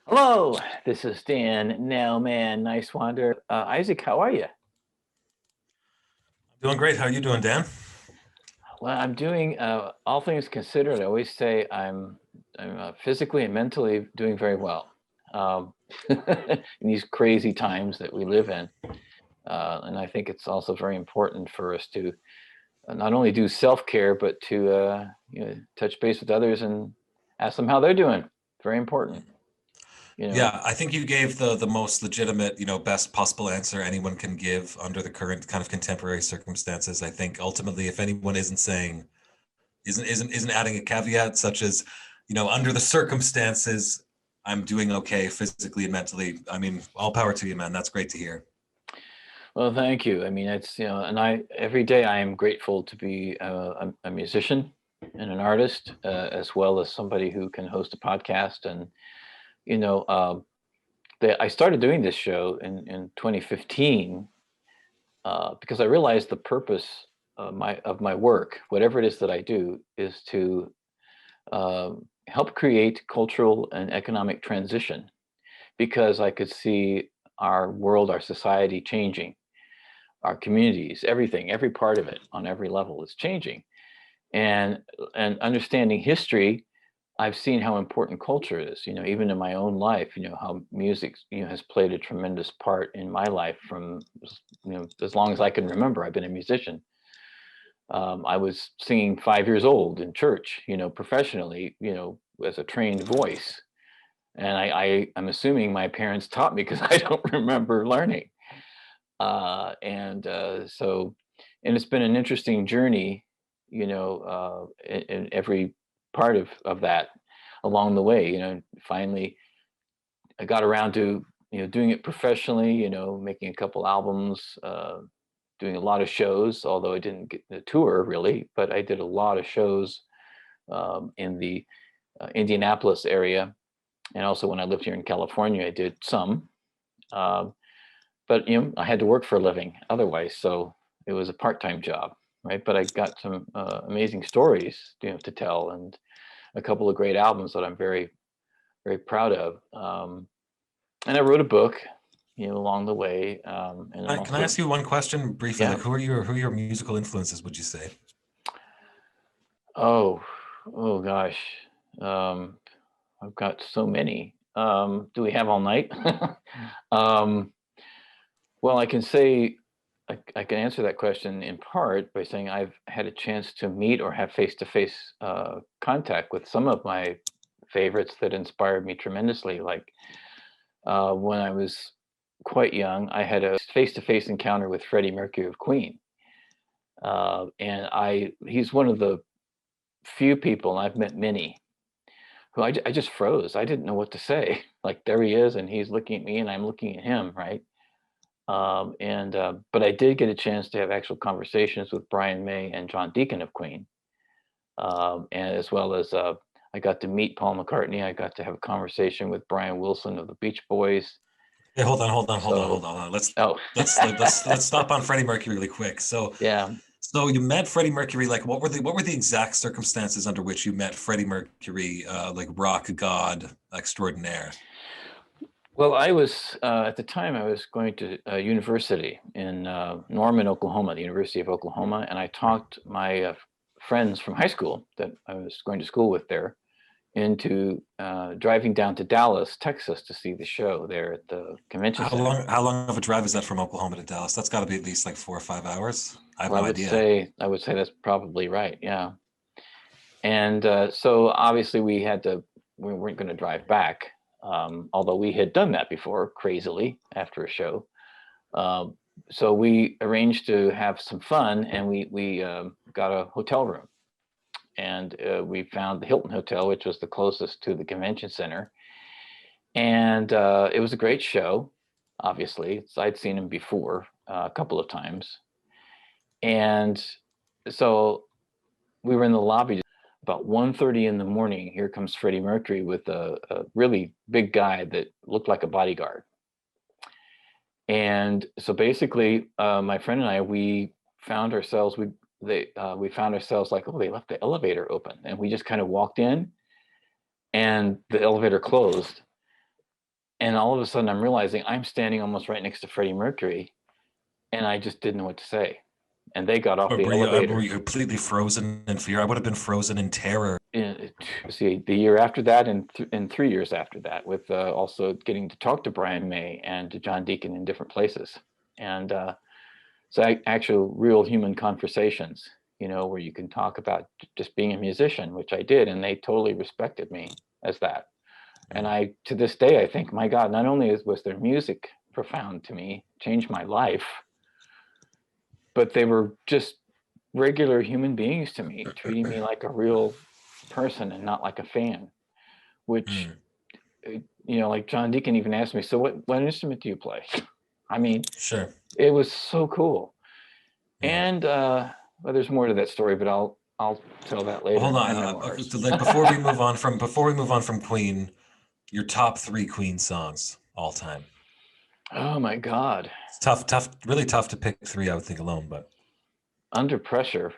Hello, this is Dan Nowman Niswander. Isaac, how are you? Doing great. How are you doing, Dan? Well, I'm doing, all things considered, I always say I'm physically and mentally doing very well. Um, in these crazy times that we live in. And I think it's also very important for us to not only do self-care, but to touch base with others and ask them how they're doing. Very important, you know. Yeah, I think you gave the most legitimate, best possible answer anyone can give under the current kind of contemporary circumstances. I think ultimately, if anyone isn't saying, isn't adding a caveat such as, under the circumstances, I'm doing okay physically and mentally. I mean, all power to you, man. That's great to hear. Well, thank you. I mean, it's, and every day I am grateful to be a musician and an artist, as well as somebody who can host a podcast. And, you know, I started doing this show in 2015 because I realized the purpose of my work, whatever it is that I do, is to help create cultural and economic transition because I could see our world, our society changing, our communities, everything, every part of it on every level is changing. And understanding history, I've seen how important culture is, even in my own life, how music, has played a tremendous part in my life from, as long as I can remember. I've been a musician. I was singing 5 years old in church, professionally, as a trained voice. And I'm assuming my parents taught me because I don't remember learning. And and it's been an interesting journey, in every part of that along the way. Finally, I got around to doing it professionally. Making a couple albums, doing a lot of shows. Although I didn't get the tour really, but I did a lot of shows in the Indianapolis area, and also when I lived here in California, I did some. Um, but I had to work for a living otherwise, so it was a part-time job, right? But I got some amazing stories, to tell, and a couple of great albums that I'm very, very proud of. And I wrote a book, along the way, and I'm Can I also, ask you one question briefly? yeah. Like, who are your musical influences, would you say? Oh, oh gosh, um, I've got so many. Do we have all night? um, Well, I can say I can answer that question in part by saying I've had a chance to meet or have face-to-face contact with some of my favorites that inspired me tremendously. Like when I was quite young, I had a face-to-face encounter with Freddie Mercury of Queen, and he's one of the few people, and I've met many, who I just froze. I didn't know what to say. Like there he is, and he's looking at me, and I'm looking at him, right? But I did get a chance to have actual conversations with Brian May and John Deacon of Queen, and as well as I got to meet Paul McCartney. I got to have a conversation with Brian Wilson of the Beach Boys. Hey, hold on, hold on, hold on, hold So, on. Let's oh, let's like let's stop on Freddie Mercury really quick. yeah. So you met Freddie Mercury. Like, what were the exact circumstances under which you met Freddie Mercury, like rock god extraordinaire? Well, I was at the time I was going to a university in Norman, Oklahoma, the University of Oklahoma, and I talked my friends from high school that I was going to school with there into driving down to Dallas, Texas, to see the show there at the convention center. How long of a drive is that from Oklahoma to Dallas? That's got to be at least like 4 or 5 hours. I have Well, no idea. I would say that's probably right. Yeah. And so obviously we weren't going to drive back, although we had done that before crazily after a show. Um, so we arranged to have some fun, and we got a hotel room, and we found the Hilton Hotel, which was the closest to the convention center, and it was a great show. Obviously, I'd seen him before a couple of times, and so we were in the lobby about 1:30 in the morning. Here comes Freddie Mercury with a really big guy that looked like a bodyguard. And so basically, my friend and I, we found ourselves like, oh, they left the elevator open, and we just kind of walked in, and the elevator closed, And all of a sudden I'm realizing I'm standing almost right next to Freddie Mercury, and I just didn't know what to say. And they got off Or the elevator. were you completely frozen in fear? I would have been frozen in terror. See, the year after that, and 3 years after that, with also getting to talk to Brian May and to John Deacon in different places. And so actual real human conversations, where you can talk about just being a musician, which I did, and they totally respected me as that. And I, to this day, I think, my God, not only was their music profound to me, changed my life, but they were just regular human beings to me, treating me like a real person and not like a fan, which, like John Deacon even asked me, so what instrument do you play? I mean, Sure. it was so cool. And well, there's more to that story, but I'll tell that later. Hold on, like before we move on from Queen, your top 3 Queen songs all time. Oh my God. It's tough, really tough to pick 3, I would think, alone, but Under Pressure.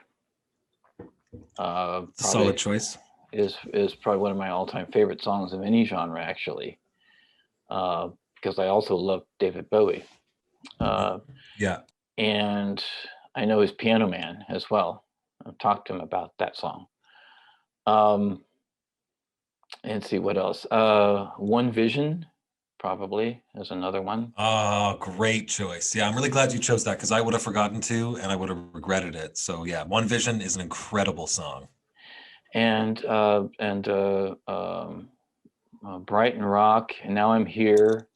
Solid choice. Is probably one of my all-time favorite songs of any genre, actually, because I also love David Bowie. Yeah. And I know his Piano Man as well. I've talked to him about that song. And see what else. One Vision probably is another one. Oh, great choice. Yeah, I'm really glad you chose that, because I would have forgotten to, and I would have regretted it. So yeah, One Vision is an incredible song. And Brighton Rock, and Now I'm Here.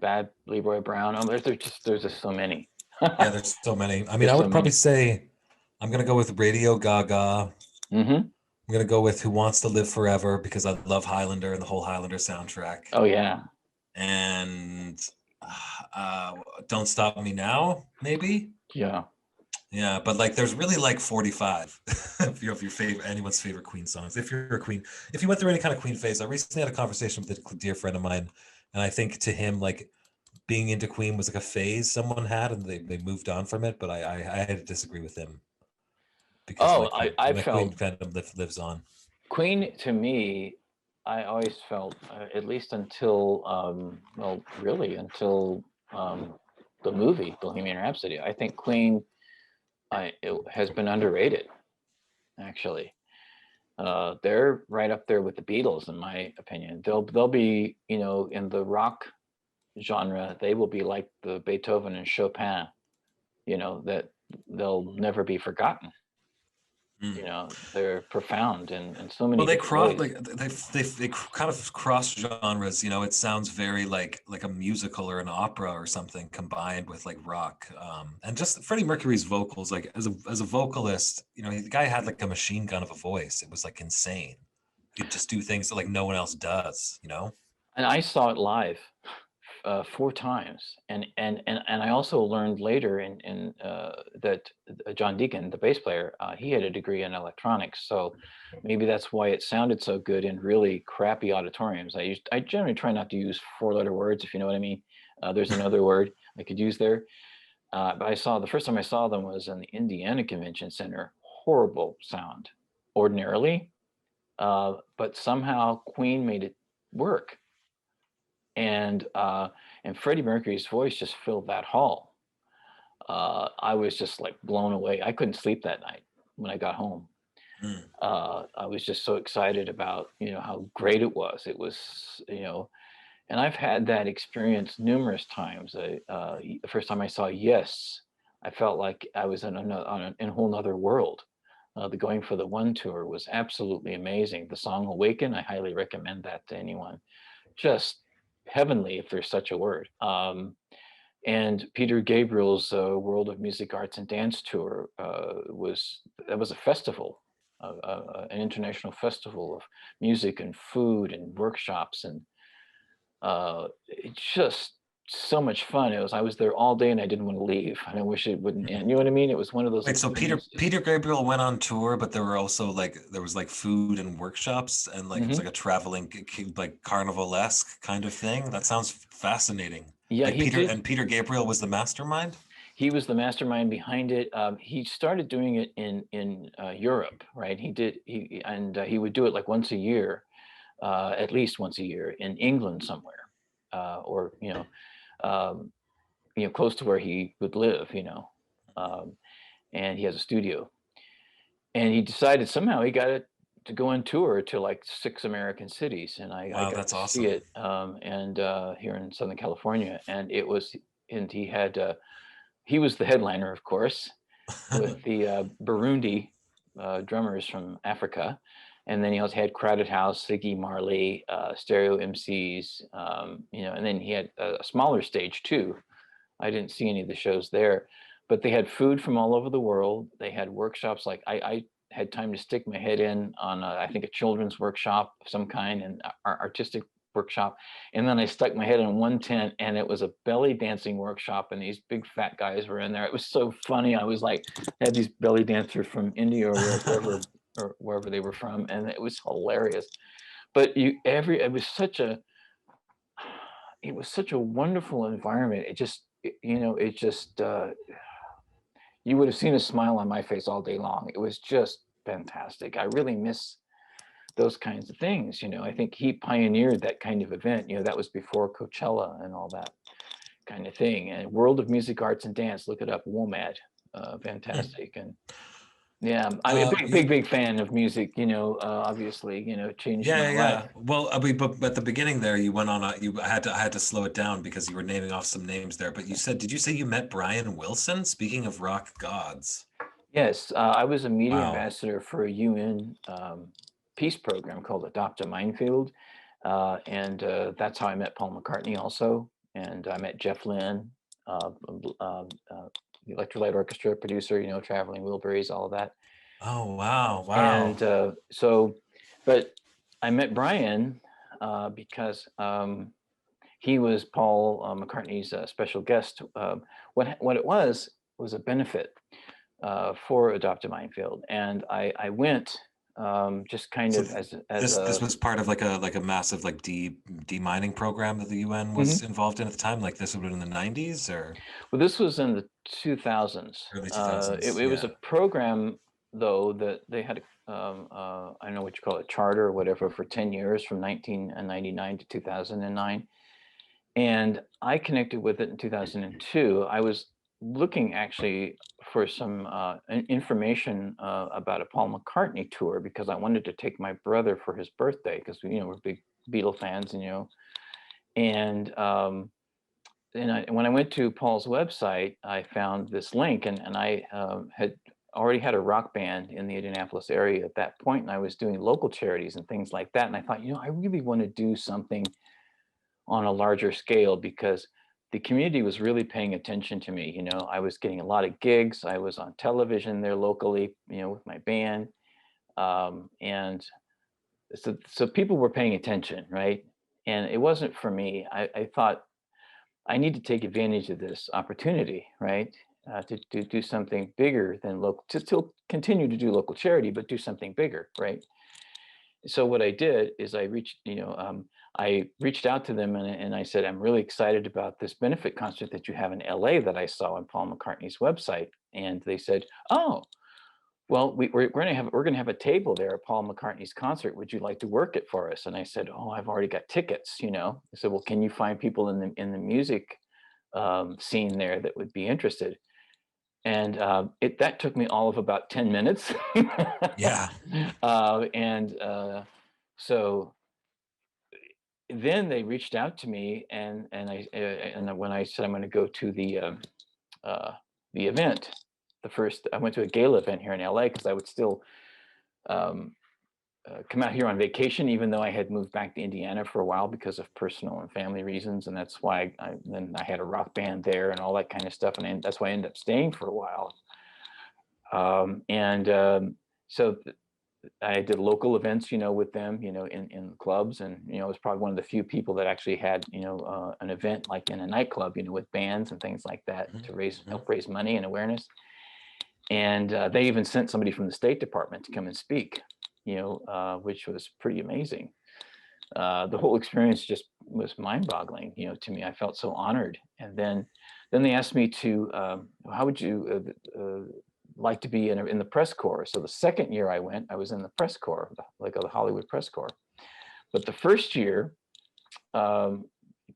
Bad Leroy Brown. Oh, there's just so many. Yeah, there's so many. I mean, I would probably say I'm gonna go with Radio Gaga. I'm gonna go with Who Wants to Live Forever, because I love Highlander and the whole Highlander soundtrack. Oh yeah. And Don't Stop Me Now, maybe. Yeah. Yeah, but like, there's really like 45 of your favorite, anyone's favorite Queen songs. If you're a Queen, if you went through any kind of Queen phase, I recently had a conversation with a dear friend of mine, and I think to him, like, being into Queen was like a phase someone had, and they moved on from it. But I had to disagree with him, because I Queen felt fandom lives on. Queen, to me, I always felt, at least until well, really until the movie Bohemian Rhapsody, I think Queen it has been underrated, actually. They're right up there with the Beatles, in my opinion. They'll be, in the rock genre, they will be like the Beethoven and Chopin, that they'll never be forgotten. They're profound in so many Well, they different cross, ways. like they kind of cross genres. It sounds very like a musical or an opera or something combined with like rock. And just Freddie Mercury's vocals, like as a vocalist, the guy had like a machine gun of a voice. It was like insane. He'd just do things that like no one else does. And I saw it live 4 times, and I also learned later in that John Deacon, the bass player, he had a degree in electronics, so maybe that's why it sounded so good in really crappy auditoriums. I generally try not to use 4-letter words, if you know what I mean. There's another word I could use there, but the first time I saw them was in the Indiana Convention Center. Horrible sound, ordinarily, but somehow Queen made it work. And Freddie Mercury's voice just filled that hall. I was just like blown away. I couldn't sleep that night when I got home. I was just so excited about how great it was. It was and I've had that experience numerous times. The first time I saw Yes, I felt like I was in a whole nother world. The Going for the One tour was absolutely amazing. The song Awaken, I highly recommend that to anyone. Just heavenly, if there's such a word. And Peter Gabriel's World of Music, Arts, and Dance tour was a festival, an international festival of music and food and workshops, and it's just so much fun. I was there all day and I didn't want to leave, and I wish it wouldn't end. You know what I mean? It was one of those. Wait, so Peter Gabriel went on tour, but there was like food and workshops, and like it was like a traveling like carnival-esque kind of thing. That sounds fascinating. Yeah, like Peter Gabriel was the mastermind. He was the mastermind behind it. He started doing it in Europe, right? He would do it like once a year, at least once a year, in England somewhere. or close to where he would live, and he has a studio. And he decided somehow he got it to go on tour to like 6 American cities, and I Wow, got that's to awesome. see it, and here in Southern California, and he had he was the headliner, of course, with the Burundi drummers from Africa, and then he also had Crowded House, Ziggy Marley, Stereo MCs, and then he had a smaller stage too. I didn't see any of the shows there, but they had food from all over the world. They had workshops. Like I had time to stick my head in on I think a children's workshop of some kind, and artistic workshop. And then I stuck my head in one tent, and it was a belly dancing workshop, and these big fat guys were in there. It was so funny. I was like, had these belly dancers from India or wherever they were from, and it was hilarious. But it was such a wonderful environment. It just you would have seen a smile on my face all day long. It was just fantastic. I really miss those kinds of things. I think he pioneered that kind of event. That was before Coachella and all that kind of thing. And World of Music, Arts and Dance, look it up, WOMAD, fantastic. And yeah, I'm a big fan of music, obviously, changed my life. Well, but at the beginning there, you went on I had to slow it down because you were naming off some names there. But did you say you met Brian Wilson? Speaking of rock gods. Yes, I was a media Wow. ambassador for a UN peace program called Adopt a Minefield, and that's how I met Paul McCartney also, and I met Jeff Lynne, the Electrolyte Orchestra producer, Traveling Wilburys, all of that. Oh, wow. And but I met Brian because he was Paul McCartney's special guest. What it was a benefit for Adopt a Minefield, and I went just kind of as this was part of like a massive like demining program that the UN was involved in at the time. Like this would have been in the 90s, or well, this was in the 2000s. Early 2000s. It was a program though that they had I don't know what you call it, charter or whatever, for 10 years from 1999 to 2009, and I connected with it in 2002. I was looking actually for some information about a Paul McCartney tour because I wanted to take my brother for his birthday because we're big Beatle fans, and when I went to Paul's website, I found this link, and I had already had a rock band in the Indianapolis area at that point, and I was doing local charities and things like that, and I thought, I really want to do something on a larger scale because the community was really paying attention to me. I was getting a lot of gigs. I was on television there locally, with my band. And so people were paying attention, right? And it wasn't for me. I thought I need to take advantage of this opportunity, right? To do something bigger than local, to still continue to do local charity, but do something bigger, right? So what I did is I reached out to them and I said, I'm really excited about this benefit concert that you have in LA that I saw on Paul McCartney's website. And they said, oh, well, we're going to have a table there at Paul McCartney's concert. Would you like to work it for us? And I said, oh, I've already got tickets, I said, well, can you find people in the music scene there that would be interested? And that took me all of about 10 minutes. Yeah. So then they reached out to me, and when I said I'm going to go to the event, I went to a gala event here in LA because I would still come out here on vacation, even though I had moved back to Indiana for a while because of personal and family reasons, and that's why I had a rock band there and all that kind of stuff, and that's why I ended up staying for a while. So I did local events, with them, in clubs, and I was probably one of the few people that actually had, an event like in a nightclub, with bands and things like that to help raise money and awareness. And they even sent somebody from the State Department to come and speak, which was pretty amazing. The whole experience just was mind-boggling, to me. I felt so honored. And then they asked me to, how would you like to be in the press corps? So the second year I went, I was in the press corps, like the Hollywood press corps. But the first year,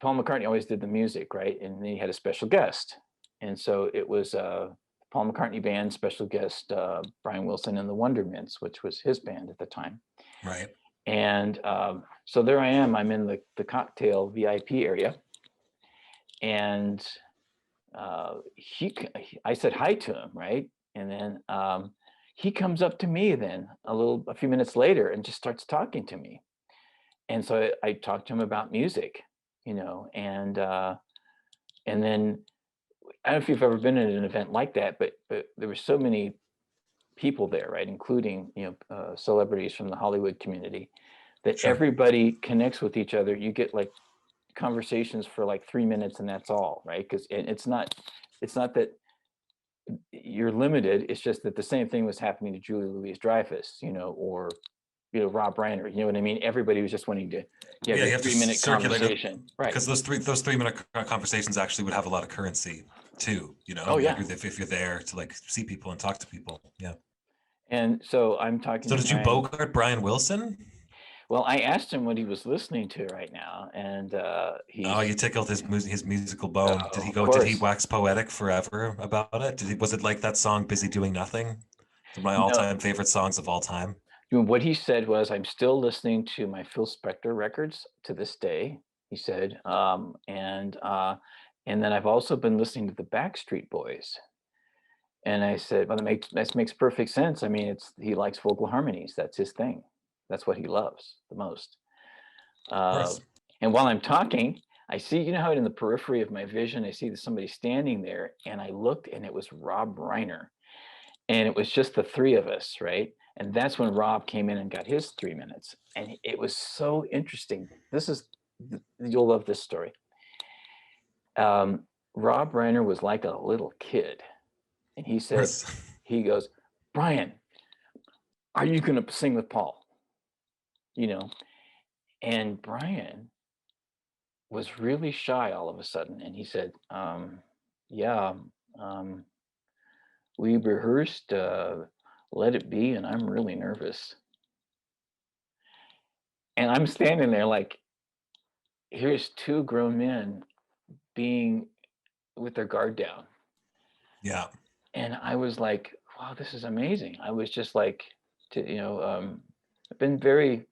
Paul McCartney always did the music, right? And then he had a special guest. And so it was Paul McCartney band, special guest Brian Wilson and the Wondermints, which was his band at the time. Right. And so there I am. I'm in the cocktail VIP area. And I said hi to him, right? And then he comes up to me then a few minutes later and just starts talking to me. And so I talked to him about music, and then I don't know if you've ever been at an event like that, but there were so many people there, right, including celebrities from the Hollywood community, that Sure. everybody connects with each other. You get like conversations for like 3 minutes, and that's all, right? Because it's not that you're limited. It's just that the same thing was happening to Julia Louis-Dreyfus, or Rob Reiner. You know what I mean? Everybody was just wanting to You a have to 3-minute circulate it, conversation, right? because those 3 minute conversations actually would have a lot of currency too. Oh, yeah. If you're there to like see people and talk to people. Yeah. And so I'm talking So to did you Brian. bogart Brian Wilson? Well, I asked him what he was listening to right now, and Oh, you tickled his musical bone. Did he of go? Did he course. wax poetic forever about it? Was it like that song "Busy Doing Nothing"? It's one of my No, all-time favorite songs of all time. what he said was, "I'm still listening to my Phil Spector records to this day." He said, and then I've also been listening to the Backstreet Boys. And I said, "Well, that makes perfect sense. I mean, he likes vocal harmonies. That's his thing. That's what he loves the most." Of Uh, course. and while I'm talking, I see, how in the periphery of my vision, I see that somebody standing there, and I looked, and it was Rob Reiner, and it was just the three of us, right? And that's when Rob came in and got his 3 minutes, and it was so interesting. You'll love this story. Rob Reiner was like a little kid, and he goes, "Brian, are you going to sing with Paul?" And Brian was really shy all of a sudden, and he said, "Yeah, we rehearsed Let It Be, and I'm really nervous." And I'm standing there like, here's two grown men being with their guard down. Yeah. And I was like, wow, this is amazing. I was just like, I've been very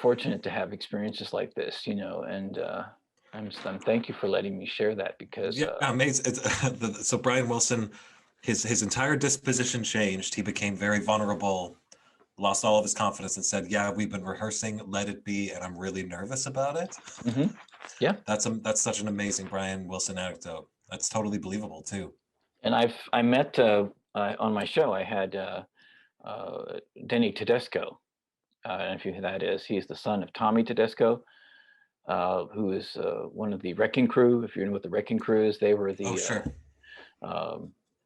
fortunate to have experiences like this, and I'm thank you for letting me share that, because Yeah, amazing. So Brian Wilson, his entire disposition changed. He became very vulnerable, lost all of his confidence, and said, "Yeah, we've been rehearsing Let It Be, and I'm really nervous about it." Yeah. That's such an amazing Brian Wilson anecdote. That's totally believable too. And I met on my show, I had Denny Tedesco. I don't know if you know who that is. He's the son of Tommy Tedesco, who is one of the Wrecking Crew. If you know what the Wrecking Crew is, they were Oh, sure.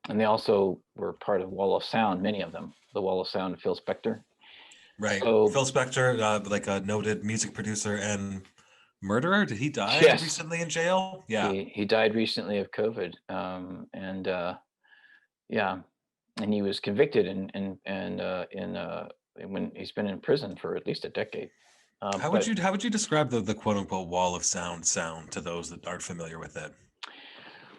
And they also were part of Wall of Sound, many of them. The Wall of Sound of Phil Spector. Right. So, Phil Spector, like a noted music producer and murderer. Did he die yes, recently in jail? Yeah. he died recently of COVID, yeah, and he was convicted when he's been in prison for at least a decade. How would you describe the quote unquote wall of sound to those that aren't familiar with it?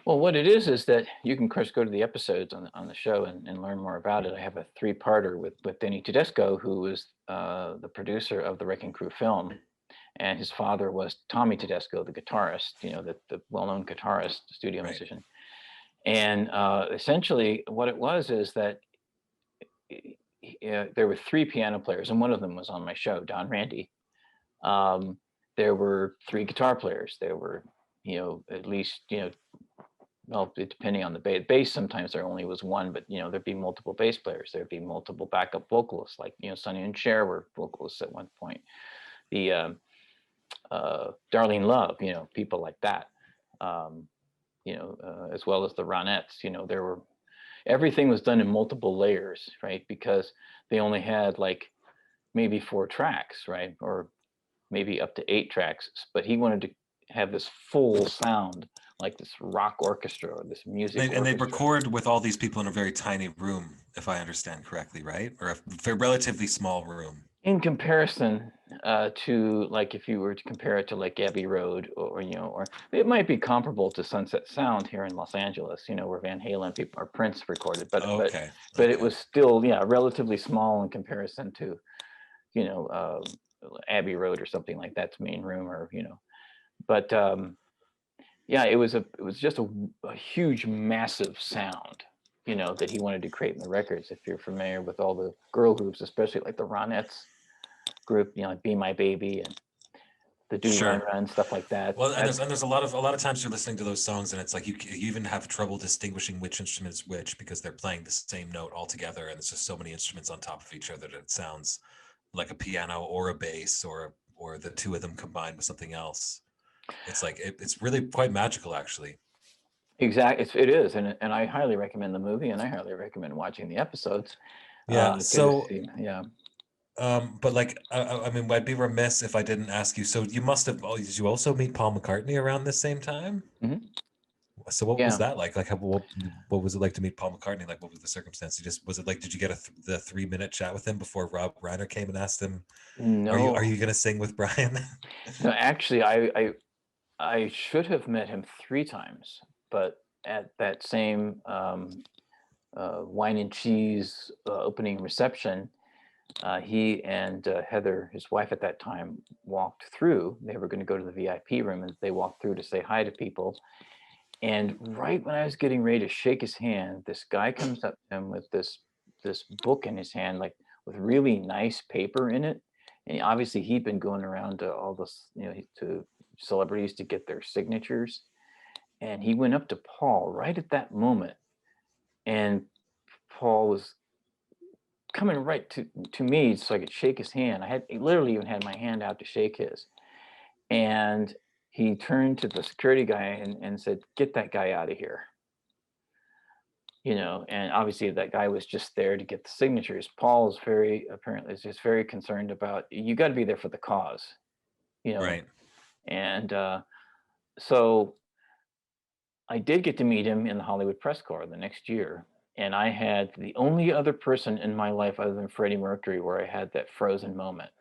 Well, what it is that you can, of course, go to the episodes on the show and learn more about it. I have a 3-parter with Denny Tedesco, who was the producer of the Wrecking Crew film, and his father was Tommy Tedesco, the guitarist, the well-known guitarist, studio musician. And essentially, what it was is that there were 3 piano players, and one of them was on my show, Don Randy. There were 3 guitar players. There were, at least, well, depending on the bass, sometimes there only was one, but there'd be multiple bass players. There'd be multiple backup vocalists, like Sonny and Cher were vocalists at one point. The Darlene Love, people like that. As well as the Ronettes. Everything was done in multiple layers, right? Because they only had like maybe 4 tracks, right? Or maybe up to 8 tracks. But he wanted to have this full sound, like this rock orchestra or this music. And they record with all these people in a very tiny room, if I understand correctly, right? Or a relatively small room. In comparison to, like, if you were to compare it to like Abbey Road, or it might be comparable to Sunset Sound here in Los Angeles, where Van Halen people or Prince recorded, Okay. but it Okay. was still, yeah, relatively small in comparison to, you know, Abbey Road or something like that's Main Room, but yeah, it was just a huge, massive sound, that he wanted to create in the records. If you're familiar with all the girl groups, especially like the Ronettes group, like Be My Baby and the Do Run Sure. Run, stuff like that. Well, and there's a lot of times you're listening to those songs and it's like you even have trouble distinguishing which instrument is which because they're playing the same note altogether, and it's just so many instruments on top of each other that it sounds like a piano or a bass or the two of them combined with something else. It's like it's really quite magical, actually. Exactly, it is, and I highly recommend the movie, and I highly recommend watching the episodes Yeah. to So, see. Yeah. but like, I mean, I'd be remiss if I didn't ask you. So, you must have. Oh, did you also meet Paul McCartney around the same time? Hmm. So what was Yeah. that like? Like, what was it like to meet Paul McCartney? Like, what was the circumstance? Was it like, did you get the 3 minute chat with him before Rob Reiner came and asked him, are No, you gonna sing with Brian? no, actually, I should have met him 3 times, but at that same wine and cheese opening reception, he and Heather, his wife at that time, walked through. They were going to go to the VIP room, and they walked through to say hi to people. And right when I was getting ready to shake his hand, this guy comes up to him with this book in his hand, like with really nice paper in it. And obviously, he'd been going around to all this, to celebrities to get their signatures. And he went up to Paul right at that moment, and Paul was coming right to me so I could shake his hand. I literally even had my hand out to shake his. And he turned to the security guy and said, "Get that guy out of here." And obviously that guy was just there to get the signatures. Paul is apparently is just very concerned about, you got to be there for the cause, you know. Right. And so I did get to meet him in the Hollywood Press Corps the next year. And I had the only other person in my life other than Freddie Mercury where I had that frozen moment.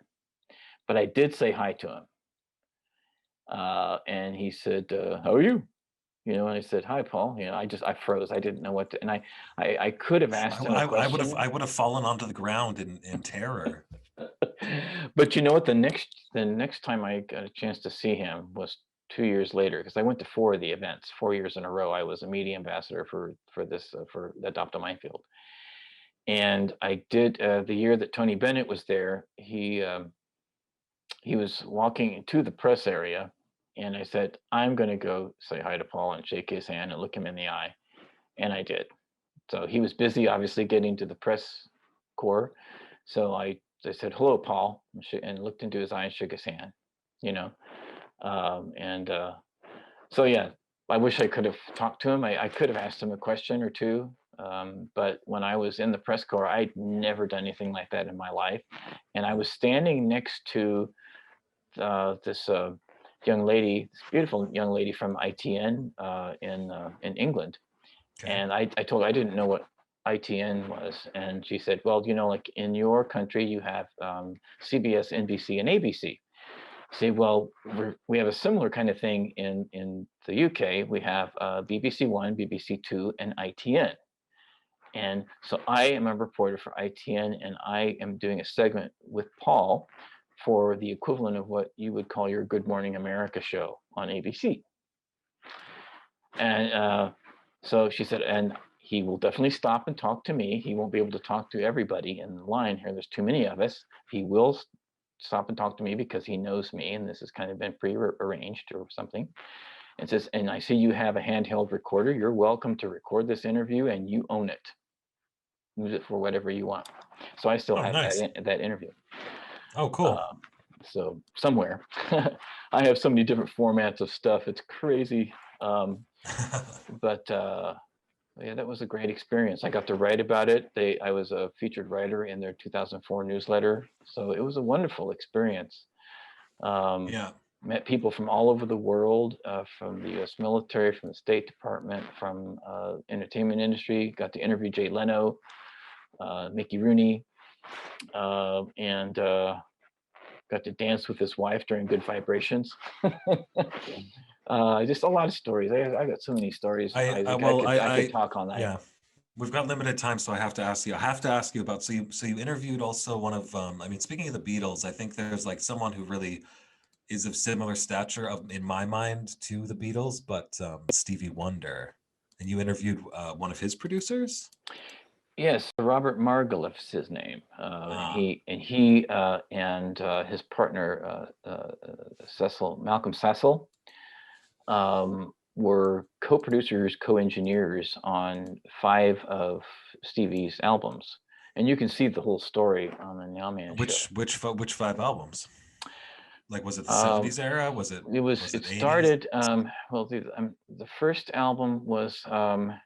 But I did say hi to him. And he said, "How are you?" And I said, "Hi, Paul." I froze. I didn't know what to, and I could have asked him a question. I would have fallen onto the ground in terror. But you know what? The next time I got a chance to see him was 2 years later, because I went to 4 of the events, 4 years in a row. I was a media ambassador for Adopt a Minefield, and I did the year that Tony Bennett was there. He was walking to the press area, and I said, "I'm going to go say hi to Paul and shake his hand and look him in the eye," and I did. So he was busy, obviously, getting to the press corps. So I said, "Hello, Paul," and looked into his eye and shook his hand. You know, and so yeah, I wish I could have talked to him. I could have asked him a question or two. But when I was in the press corps, I'd never done anything like that in my life, and I was standing next to this young lady, this beautiful young lady from ITN in England. Okay. And I told her I didn't know what ITN was, and she said, "Well, like in your country, you have CBS, NBC, and ABC." Say, "Well, we have a similar kind of thing in the UK. We have BBC One, BBC Two, and ITN." And so I am a reporter for ITN, and I am doing a segment with Paul for the equivalent of what you would call your Good Morning America show on ABC. And so she said, "And he will definitely stop and talk to me. He won't be able to talk to everybody in the line here. There's too many of us. He will stop and talk to me because he knows me, and this has kind of been pre-arranged or something." And says, "And I see you have a handheld recorder. You're welcome to record this interview, and you own it. Use it for whatever you want." So I still Oh, have nice. that interview. Oh, cool. So somewhere, I have so many different formats of stuff. It's crazy. But yeah, that was a great experience. I got to write about it. I was a featured writer in their 2004 newsletter, so it was a wonderful experience. Um, Yeah. Met people from all over the world, from the U.S. military, from the State Department, from entertainment industry. Got to interview Jay Leno, Mickey Rooney, and got to dance with his wife during Good Vibrations. Just a lot of stories. I got so many stories, Isaac. I could talk all night. Yeah. We've got limited time, so I have to ask you about, so you interviewed also one of, I mean, speaking of the Beatles, I think there's like someone who really is of similar stature in my mind to the Beatles, but Stevie Wonder, and you interviewed one of his producers? Yes, Robert Margouleff is his name. He and his partner Malcolm Cecil, were co-producers, co-engineers on 5 of Stevie's albums, and you can see the whole story on the Nowman Show. Which 5 albums? Like, was it the 70s era? Was it? It started. Well, the first album was. I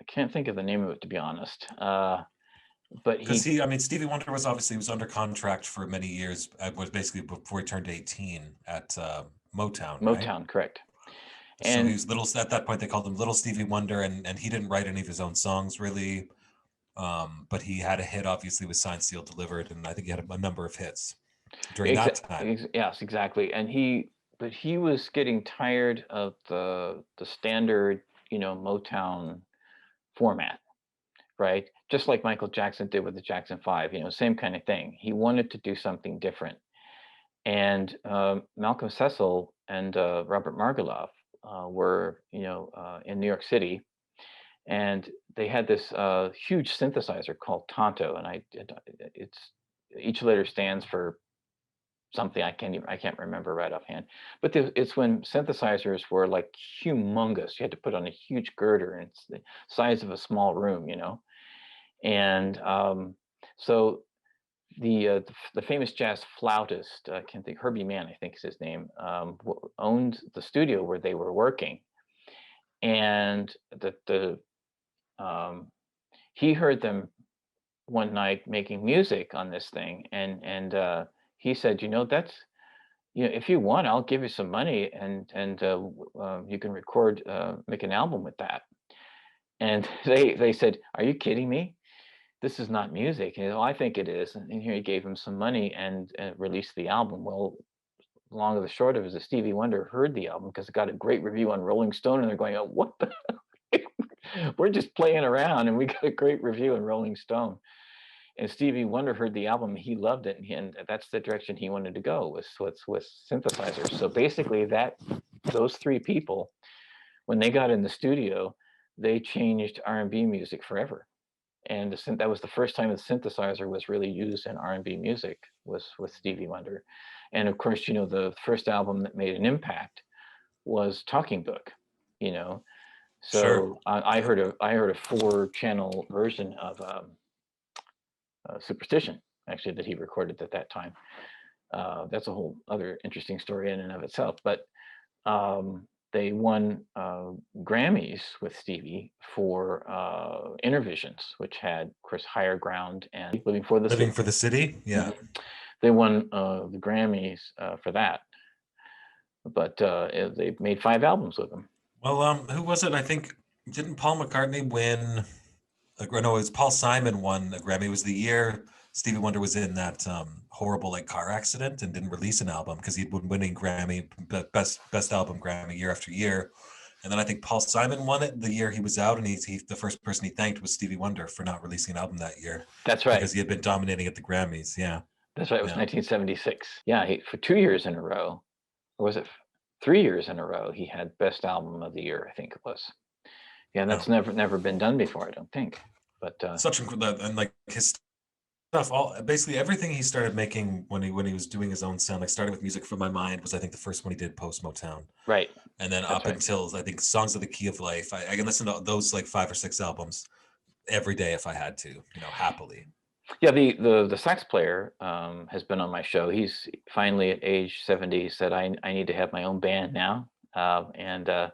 can't think of the name of it, to be honest. But because Stevie Wonder was under contract for many years. Was basically before he turned 18 at Motown. Motown, right? Correct. And so he was little. At that point, they called him Little Stevie Wonder, and he didn't write any of his own songs really. But he had a hit, obviously, with Signed, Sealed, Delivered, and I think he had a number of hits during that time. Yes, exactly. And he was getting tired of the standard, Motown format, right? Just like Michael Jackson did with the Jackson 5, same kind of thing. He wanted to do something different. And Malcolm Cecil and Robert Margouleff were, in New York City, and they had this huge synthesizer called Tonto, and it's each letter stands for something I can't remember right offhand. But it's when synthesizers were like humongous. You had to put on a huge girder, and it's the size of a small room, And so the famous jazz flautist, I can't think, Herbie Mann, I think is his name, owned the studio where they were working, and he heard them one night making music on this thing, and he said, that's, if you want, I'll give you some money, and you can record, make an album with that. And they said, "Are you kidding me? This is not music." And I think it is. And here he gave him some money and released the album. Well, long of the short of it is that Stevie Wonder heard the album because it got a great review on Rolling Stone, and they're going, "Oh, what the?" We're just playing around, and we got a great review in Rolling Stone. And Stevie Wonder heard the album, he loved it, and that's the direction he wanted to go, with synthesizers. So basically, those 3 people, when they got in the studio, they changed R&B music forever. And that was the first time the synthesizer was really used in R&B music, was with Stevie Wonder. And of course, the first album that made an impact was Talking Book, So sure. I heard a 4-channel version of Superstition, actually, that he recorded at that time. That's a whole other interesting story in and of itself. But they won Grammys with Stevie for Intervisions, which had, of course, Higher Ground and Living for the City. Yeah. Mm-hmm. They won the Grammys for that. But they made 5 albums with them. Well, who was it? I think, didn't Paul McCartney win? No, it was Paul Simon won a Grammy. It was the year Stevie Wonder was in that horrible car accident and didn't release an album because he'd been winning Grammy, best album Grammy year after year. And then I think Paul Simon won it the year he was out, and the first person he thanked was Stevie Wonder for not releasing an album that year. That's right. Because he had been dominating at the Grammys. Yeah. That's right. It was 1976. Yeah, for 2 years in a row, or was it 3 years in a row, he had Best Album of the Year, I think it was. Yeah, that's never been done before, I don't think. But and like his stuff, basically everything he started making when he was doing his own sound, like starting with Music from My Mind was, I think, the first one he did post Motown. Right. And then until I think Songs of the Key of Life, I can listen to those like 5 or 6 albums every day if I had to, happily. Yeah, the sax player has been on my show. He's finally at age 70 said, I need to have my own band now, and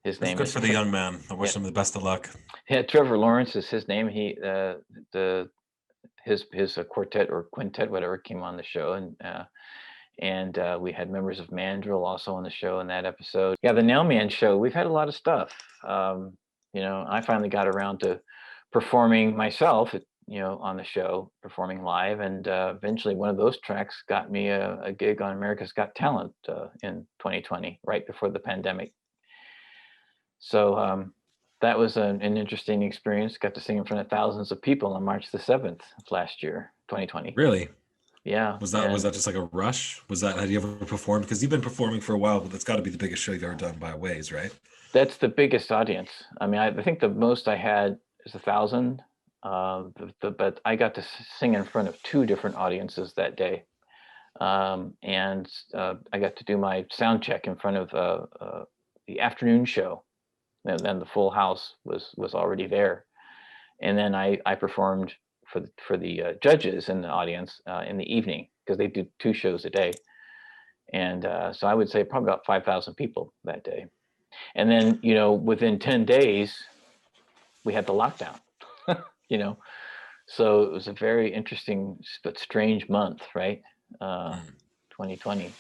his name is good for the young man. I wish him the best of luck. Yeah, Trevor Lawrence is his name. He his quartet or quintet, whatever, came on the show, and we had members of NightRule also on the show in that episode. Yeah, the Nowman Show. We've had a lot of stuff. I finally got around to performing myself at on the show performing live, and eventually one of those tracks got me a gig on America's Got Talent in 2020, right before the pandemic. So that was an interesting experience. Got to sing in front of thousands of people on March the 7th of last year, 2020. Really? Yeah. Was And that just like a rush? Had you ever performed? Because you've been performing for a while, but that's got to be the biggest show you've ever done by a ways, right? that's the biggest audience. I mean, I think the most I had is 1,000. But I got to sing in front of 2 different audiences that day. And I got to do my sound check in front of the afternoon show. And then the full house was already there. And then I performed for the judges in the audience in the evening, because they do 2 shows a day. And so I would say probably about 5,000 people that day. And then, within 10 days, we had the lockdown, you know. So it was a very interesting but strange month, right? 2020.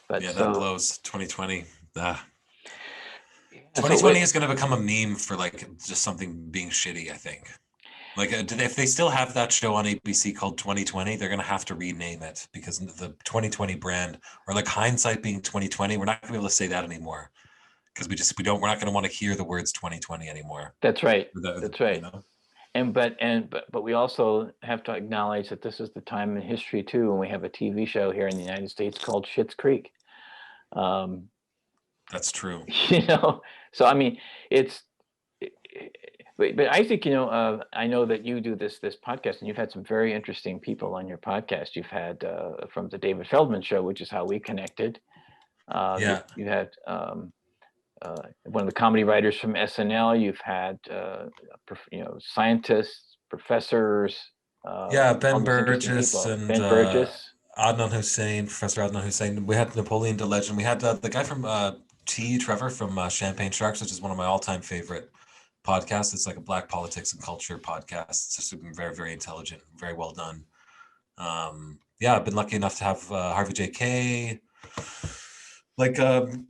But Yeah, so that blows. 2020. so 2020 is going to become a meme for like just something being shitty, I think. Like, if they still have that show on ABC called 2020, they're going to have to rename it, because the 2020 brand, or like hindsight being 2020, we're not going to be able to say that anymore, because we're not going to want to hear the words 2020 anymore. That's right. That's right. You know? But we also have to acknowledge that this is the time in history too, when we have a TV show here in the United States called Schitt's Creek. That's true. So I mean, but Isaac, I know that you do this podcast, and you've had some very interesting people on your podcast. You've had from the David Feldman Show, which is how we connected. Yeah. You had one of the comedy writers from SNL. You've had scientists, professors. Ben Burgess and Ben Burgess. Professor Adnan Hussein. We had Napoleon de Legend. We had the guy from Trevor from Champagne Sharks, which is one of my all-time favorite podcasts. It's like a black politics and culture podcast. It's just very, very intelligent, very well done. I've been lucky enough to have Harvey J.K. Like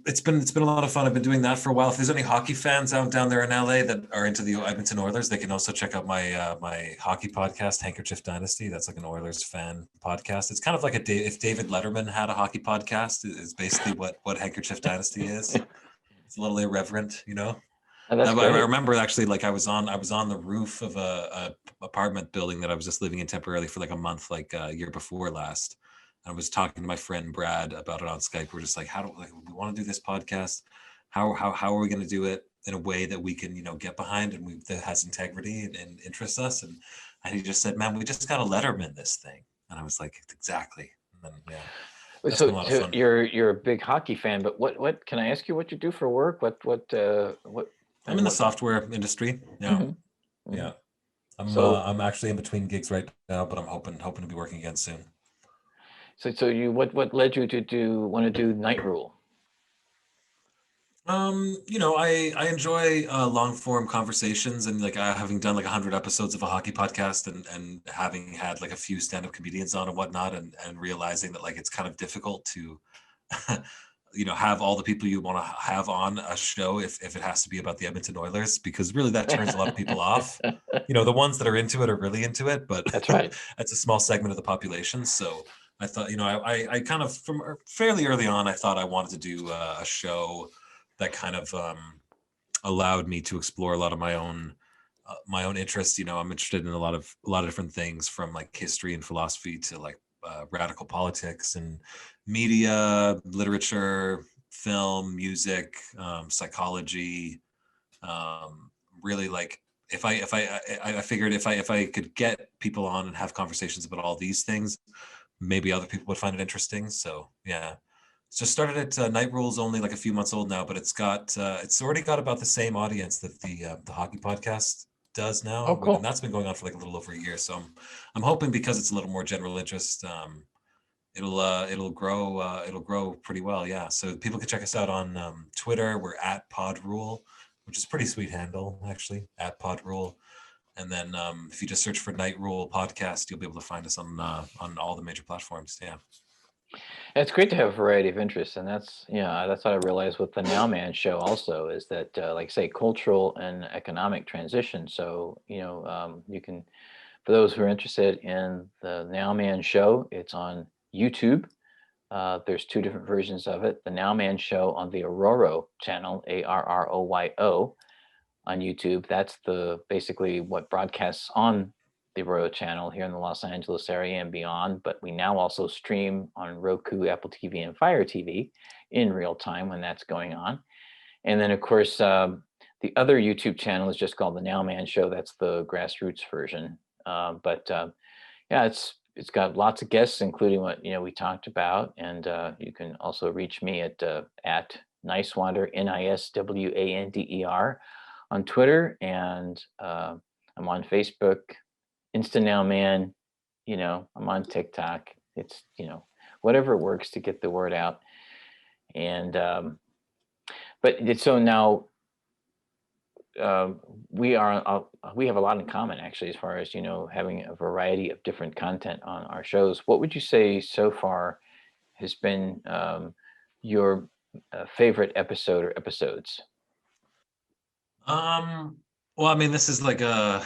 it's been a lot of fun. I've been doing that for a while. If there's any hockey fans down there in LA that are into the Edmonton Oilers, they can also check out my my hockey podcast, Handkerchief Dynasty. That's like an Oilers fan podcast. It's kind of like if David Letterman had a hockey podcast, is basically what Handkerchief Dynasty is. It's a little irreverent, Oh, that's I great. remember actually, like I was on the roof of a apartment building that I was just living in temporarily for like a month, like a year before last. I was talking to my friend Brad about it on Skype. We're just like, we want to do this podcast? How are we going to do it in a way that we can, get behind, and that has integrity and interests us? And he just said, man, we just got to Letterman this thing. And I was like, exactly. And then, that's been a lot of fun. You're a big hockey fan, but what can I ask you what you do for work? What I'm in the software industry. Yeah. Mm-hmm. Yeah. I'm actually in between gigs right now, but I'm hoping to be working again soon. So you what led you to want to do NightRule? I enjoy long form conversations, and like having done like 100 episodes of a hockey podcast, and having had like a few stand-up comedians on and whatnot, and realizing that like it's kind of difficult to have all the people you want to have on a show if it has to be about the Edmonton Oilers, because really that turns a lot of people off. The ones that are into it are really into it, but that's right. That's a small segment of the population. So I thought, I kind of from fairly early on, I thought I wanted to do a show that kind of allowed me to explore a lot of my own interests. I'm interested in a lot of different things, from like history and philosophy to like radical politics and media, literature, film, music, psychology. Really, like I figured if I could get people on and have conversations about all these things, maybe other people would find it interesting. So yeah. It's just started at NightRule's only like a few months old now, but it's already got about the same audience that the hockey podcast does now. Oh, cool. And that's been going on for like a little over a year. So I'm hoping, because it's a little more general interest, it'll grow pretty well. Yeah. So people can check us out on Twitter. We're at PodRule, which is a pretty sweet handle, actually, at PodRule. And then if you just search for NightRule podcast, you'll be able to find us on all the major platforms. Yeah. It's great to have a variety of interests, and that's what I realized with the Nowman Show also, is that like say cultural and economic transition. So you can for those who are interested in the Nowman Show, it's on YouTube. There's two different versions of it. The Nowman Show on the Arroyo Channel, Arroyo, on YouTube. That's basically what broadcasts on the Arroyo Channel here in the Los Angeles area and beyond. But we now also stream on Roku, Apple TV, and Fire TV in real time when that's going on. And then, of course, the other YouTube channel is just called The Nowman Show. That's the grassroots version. Yeah, it's got lots of guests, including what we talked about. And you can also reach me at Niswander, Niswander, on Twitter, and I'm on Facebook, Insta Nowman. I'm on TikTok. It's whatever works to get the word out. And so now we have a lot in common, actually, as far as having a variety of different content on our shows. What would you say so far has been your favorite episode or episodes? Well, I mean, this is like a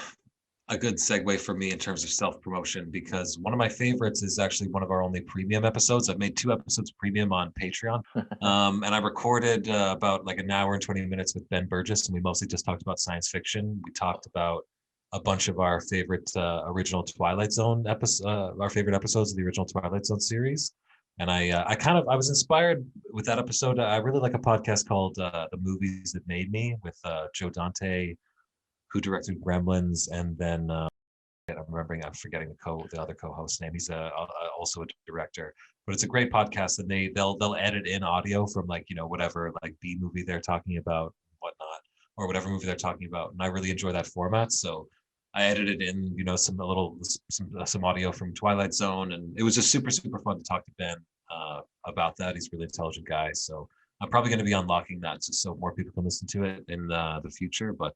good segue for me in terms of self-promotion, because one of my favorites is actually one of our only premium episodes. I've made 2 episodes premium on Patreon. And I recorded about like an hour and 20 minutes with Ben Burgess, and we mostly just talked about science fiction. We talked about a bunch of our favorite original Twilight Zone our favorite episodes of the original Twilight Zone series. And I was inspired with that episode. I really like a podcast called The Movies That Made Me with Joe Dante, who directed Gremlins, and then I'm forgetting the other co-host's name. He's also a director, but it's a great podcast, and they'll edit in audio from whatever B movie they're talking about, whatnot, or whatever movie they're talking about, and I really enjoy that format. So I edited in some audio from Twilight Zone, and it was just super fun to talk to Ben about that. He's a really intelligent guy, so I'm probably going to be unlocking that just so more people can listen to it in the future. But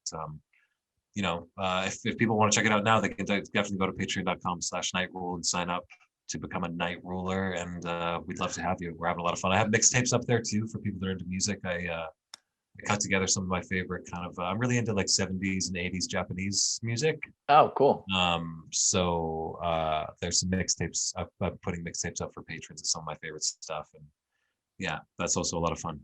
if people want to check it out now, they can definitely go to patreon.com/NightRule and sign up to become a Night Ruler. And we'd love to have you. We're having a lot of fun. I have mixtapes up there too for people that are into music. I cut together some of my favorite I'm really into 70s and 80s Japanese music. Oh, cool. So there's some mixtapes. I'm putting mixtapes up for patrons of some of my favorite stuff. And yeah, that's also a lot of fun.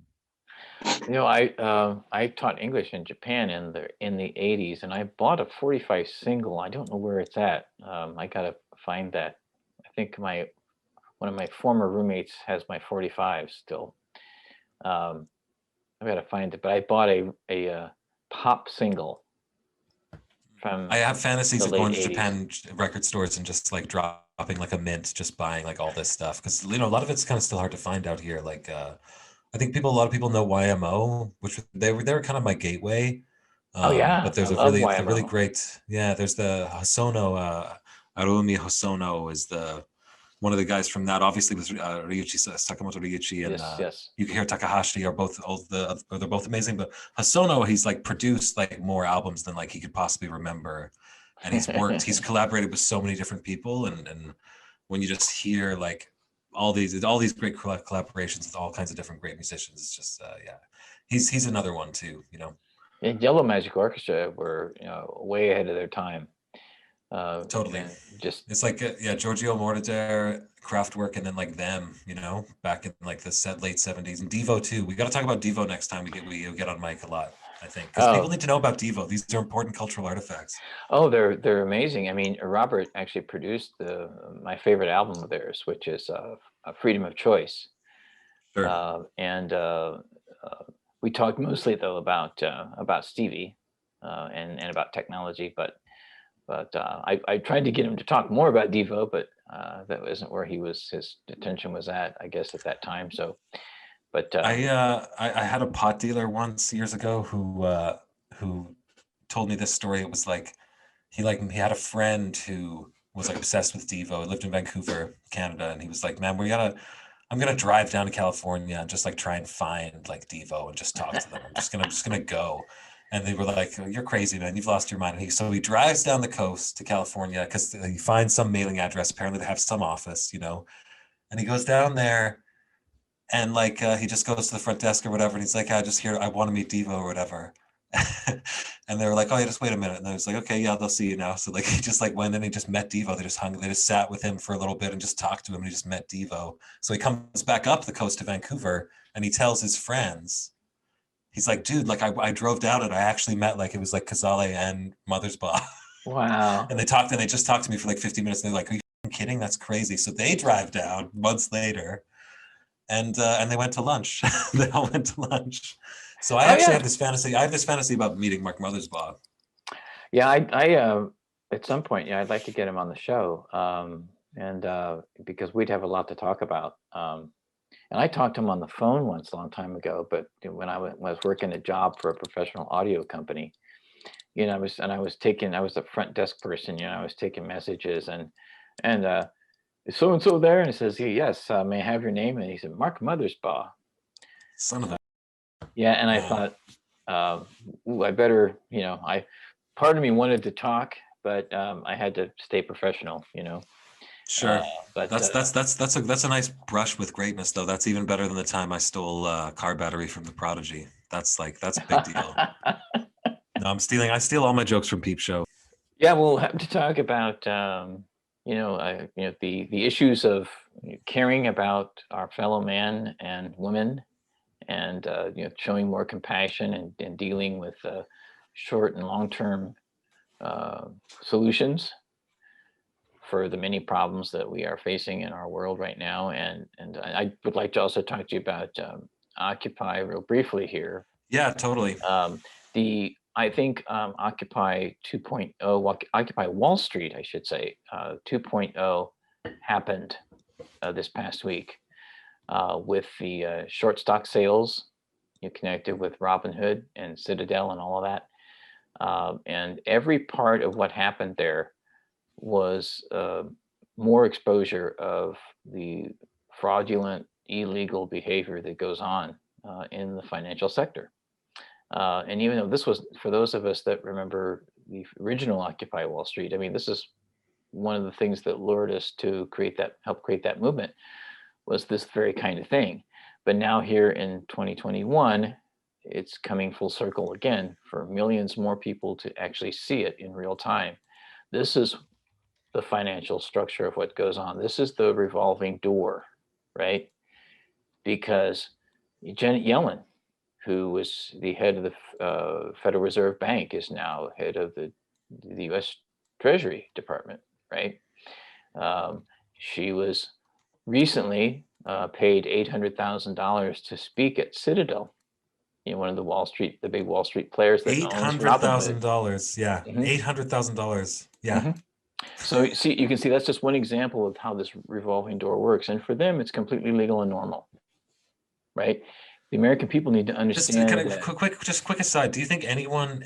I taught English in Japan in the 80s, and I bought a 45 single. I don't know where it's at. I gotta find that. I think one of my former roommates has my 45 still. I've got to find it, but I bought a pop single from. I have fantasies of going to 80s. Japan record stores and just dropping a mint, just buying all this stuff, because a lot of it's kind of still hard to find out here. I think a lot of people know YMO, which they were kind of my gateway. Oh yeah, but there's YMO. a really great, there's the Hosono, Arumi Hosono is one of the guys from that, obviously with Sakamoto Ryuichi and Yukihiro Takahashi they're both amazing. But Hosono, he's produced more albums than he could possibly remember, and he's collaborated with so many different people, and when you just hear all these great collaborations with all kinds of different great musicians, it's just he's another one too. And Yellow Magic Orchestra were way ahead of their time. Totally. It's Giorgio Moroder, Kraftwerk, and then them, back in the late 70s, and Devo too. We got to talk about Devo next time we get on mic a lot, I think, because people need to know about Devo. These are important cultural artifacts. Oh, they're amazing. I mean, Robert actually produced my favorite album of theirs, which is Freedom of Choice. Sure. And we talked mostly though about Stevie and about technology, but I tried to get him to talk more about Devo, but that wasn't where his attention was at, I guess, at that time. So, but I had a pot dealer once years ago who told me this story. It was he had a friend who was obsessed with Devo. He lived in Vancouver, Canada, and he was like, "Man, I'm gonna drive down to California and just try and find Devo and just talk to them. I'm just gonna go." And they were like, "Oh, you're crazy, man. You've lost your mind." And so he drives down the coast to California because he finds some mailing address. Apparently they have some office, and he goes down there and he just goes to the front desk or whatever. And he's like, "I just here. I want to meet Devo or whatever." And they were like, oh, yeah, just wait a minute. And I was like, okay, yeah, they'll see you now. So like, he just like went in, he just met Devo. They just sat with him for a little bit and just talked to him. And he just met Devo. So he comes back up the coast to Vancouver and he tells his friends, he's like, dude, like I drove down and I actually met, like, it was like Kazale and Mothersbaugh. Wow. And they just talked to me for like 50 minutes. And they're like, are you kidding? That's crazy. So they drive down months later and they went to lunch. They all went to lunch. So I Oh actually yeah. have this fantasy. I have this fantasy about meeting Mark Mothersbaugh. Yeah, I at some point, yeah, I'd like to get him on the show. And because we'd have a lot to talk about. And I talked to him on the phone once a long time ago, but when when I was working a job for a professional audio company, I was a front desk person, I was taking messages and is so and so there? And he says, yes, may I have your name? And he said, Mark Mothersbaugh. Son of a. Yeah, and I Yeah. thought, ooh, I better, part of me wanted to talk, but I had to stay professional, Sure. but That's a nice brush with greatness, though. That's even better than the time I stole a car battery from the Prodigy. That's a big deal. No, I steal all my jokes from Peep Show. Yeah, we'll have to talk about, the issues of caring about our fellow man and woman, and showing more compassion and dealing with short and long-term uh, solutions for the many problems that we are facing in our world right now. And I would like to also talk to you about Occupy real briefly here. Yeah, totally. I think Occupy 2.0, Occupy Wall Street, I should say, 2.0 happened this past week with the short stock sales. You connected with Robinhood and Citadel and all of that. And every part of what happened there was more exposure of the fraudulent, illegal behavior that goes on in the financial sector. And even though this was, for those of us that remember the original Occupy Wall Street, I mean, this is one of the things that lured us to help create that movement, was this very kind of thing. But now here in 2021, it's coming full circle again for millions more people to actually see it in real time. This is the financial structure of what goes on. This is the revolving door, right? Because Janet Yellen, who was the head of the Federal Reserve Bank, is now head of the U.S. Treasury Department, right? She was recently paid $800,000 to speak at Citadel, one of the big Wall Street players that Eight owns hundred Robinhood. thousand dollars. Yeah, Mhm. $800,000. Yeah. Mhm. So you can see that's just one example of how this revolving door works. And for them, it's completely legal and normal, right? The American people need to Just kind understand of that. quick aside. Do you think anyone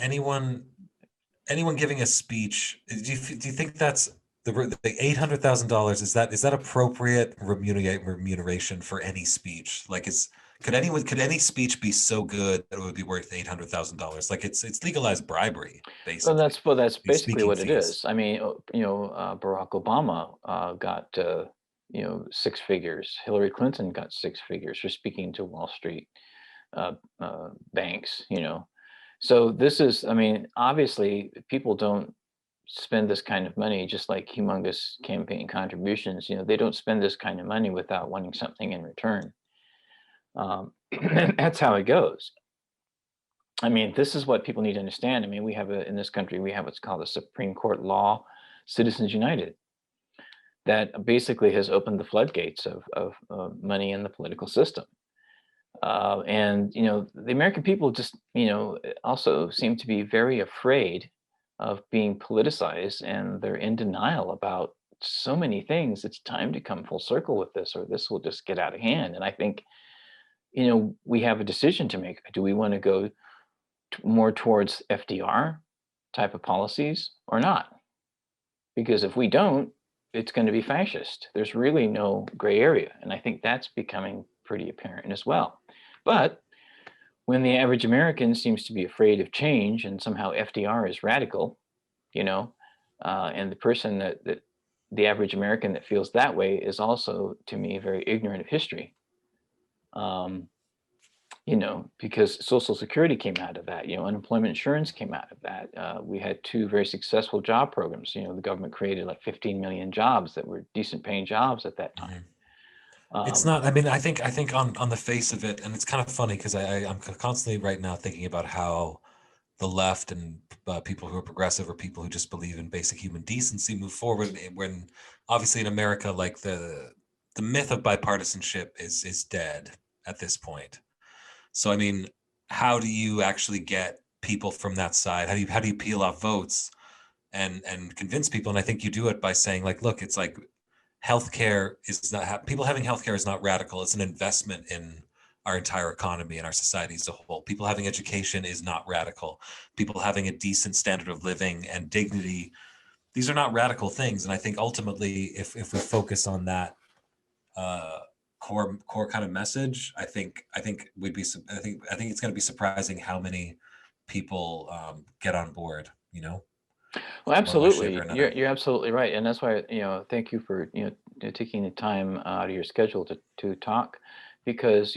giving a speech? Do you think that's the $800,000? Is that appropriate remuneration for any speech? Like, could any speech be so good that it would be worth $800,000? Like, it's legalized bribery, basically. Well, that's These basically speaking what it fees. is. I mean, Barack Obama got six figures. Hillary Clinton got six figures for speaking to Wall Street banks. So this is, I mean, obviously people don't spend this kind of money just like humongous campaign contributions. They don't spend this kind of money without wanting something in return. And that's how it goes. I mean, this is what people need to understand. I mean, in this country, we have what's called a Supreme Court law, Citizens United, that basically has opened the floodgates of money in the political system. And, the American people just, also seem to be very afraid of being politicized, and they're in denial about so many things. It's time to come full circle with this, or this will just get out of hand. And I think, we have a decision to make. Do we want to go more towards FDR type of policies or not? Because if we don't, it's going to be fascist. There's really no gray area. And I think that's becoming pretty apparent as well. But when the average American seems to be afraid of change and somehow FDR is radical, and the person that the average American that feels that way is also, to me, very ignorant of history. because Social Security came out of that, unemployment insurance came out of that. We had two very successful job programs. The government created like 15 million jobs that were decent paying jobs at that time. It's not. I mean, I think on the face of it, and it's kind of funny because I'm constantly right now thinking about how the left and people who are progressive or people who just believe in basic human decency move forward. When obviously in America, like the myth of bipartisanship is dead at this point. So I mean, how do you actually get people from that side? How do you peel off votes and convince people? And I think you do it by saying like, look, it's like healthcare is not people having healthcare is not radical. It's an investment in our entire economy and our society as a whole. People having education is not radical. People having a decent standard of living and dignity, these are not radical things. And I think ultimately, if we focus on that core kind of message, I think we'd be. I think it's going to be surprising how many people get on board. Well, One way, shape, or absolutely. You're another. you're absolutely right, and that's why thank you for taking the time out of your schedule to talk, because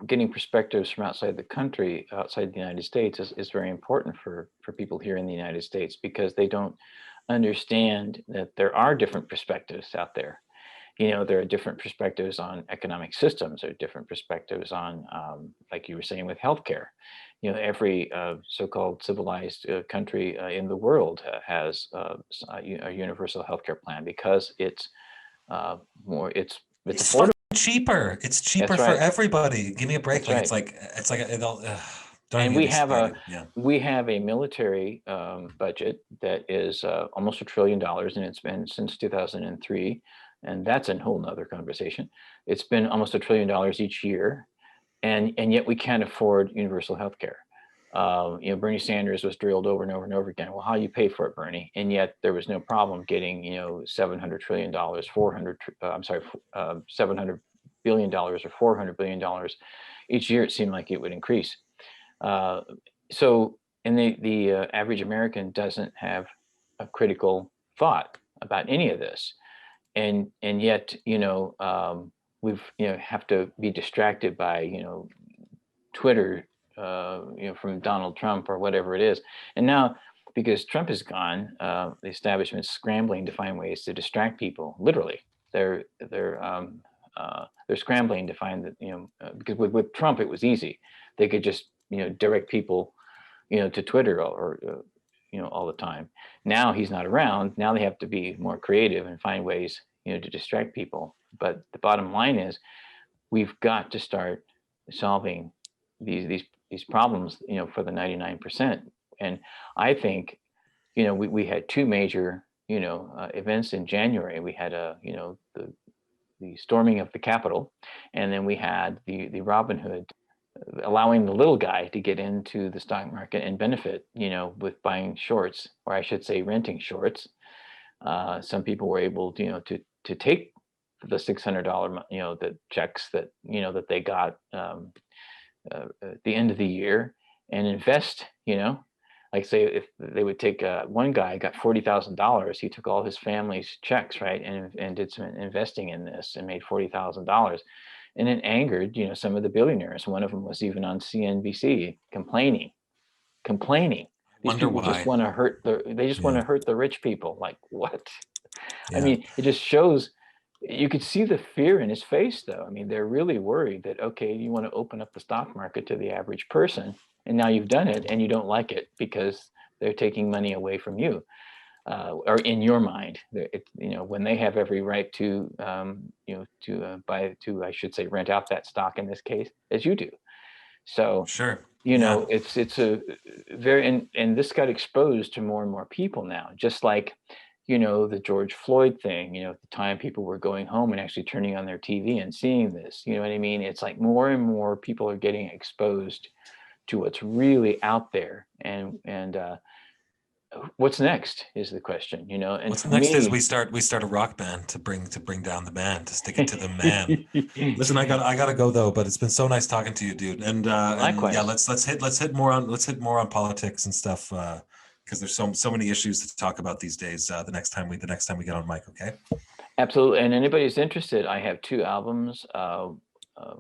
getting perspectives from outside the country, outside the United States, is very important for people here in the United States, because they don't understand that there are different perspectives out there. There are different perspectives on economic systems. There are different perspectives on, like you were saying, with healthcare. Every so-called civilized country in the world has a universal healthcare plan, because it's more, it's It's affordable. fucking cheaper. It's cheaper That's for right. everybody. Give me a break. That's Like right. it's like it all, don't And even get me started. Yeah. we have a military budget that is almost $1 trillion, and it's been since 2003, and that's a whole nother conversation. It's been almost $1 trillion each year, and yet we can't afford universal health care. Bernie Sanders was drilled over and over and over again. Well, how do you pay for it, Bernie? And yet there was no problem getting $700 trillion, 400. I'm sorry, $700 billion or $400 billion each year. It seemed like it would increase. So, and the average American doesn't have a critical thought about any of this, and yet we've have to be distracted by Twitter, from Donald Trump or whatever it is. And now, because Trump is gone, the establishment's scrambling to find ways to distract people. Literally, they're scrambling to find that, because with Trump it was easy. They could just direct people to Twitter or all the time. Now he's not around. Now they have to be more creative and find ways to distract people. But the bottom line is, we've got to start solving these problems, for the 99%. And I think, we had two major, events in January. We had the storming of the Capitol, and then we had the Robin Hood, allowing the little guy to get into the stock market and benefit, with buying shorts, or I should say renting shorts. Some people were able to take the $600, the checks that they got at the end of the year, and invest, like say if they would take one guy got $40,000, he took all his family's checks, right, and did some investing in this and made $40,000, and it angered some of the billionaires. One of them was even on CNBC complaining. These Wonder people just why. want to hurt want Yeah. to hurt the rich people. Like, what? I Yeah. mean, it just shows. You could see the fear in his face, though. I mean, they're really worried that, okay, you want to open up the stock market to the average person, and now you've done it, and you don't like it because they're taking money away from you, or in your mind, when they have every right to, I should say, rent out that stock in this case, as you do. So, Sure. Yeah. it's a very, and this got exposed to more and more people now, just like, the George Floyd thing. At the time, people were going home and actually turning on their TV and seeing this. You know what I mean? It's like more and more people are getting exposed to what's really out there, and what's next is the question. And What's for next is me, we start a rock band to bring down the band, to stick it to the man. Listen, I gotta go though, but it's been so nice talking to you, dude. And yeah, likewise. let's hit more on politics and stuff, because there's so many issues to talk about these days. The next time we get on mic, okay? Absolutely. And anybody who's interested, I have two albums.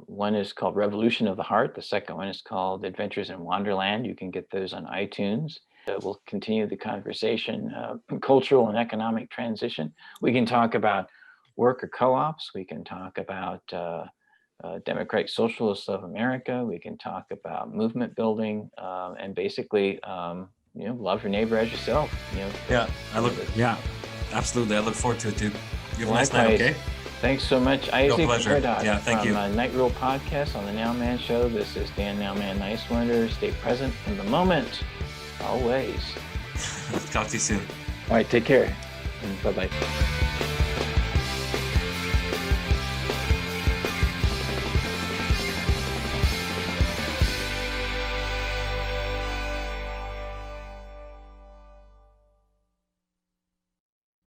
One is called Revolution of the Heart. The second one is called Adventures in Wonderland. You can get those on iTunes. We'll continue the conversation, cultural and economic transition. We can talk about worker co-ops. We can talk about Democratic Socialists of America. We can talk about movement building, and basically, love your neighbor as yourself. Absolutely. I look forward to it, dude. You have a nice Likewise. night, okay? Thanks so much, Isaac Murdock. Yeah, thank you. From NightRule podcast on the Nowman Show. This is Dan Nowman Niswander. Stay present in the moment, always. Talk to you soon. All right, take care, and bye-bye.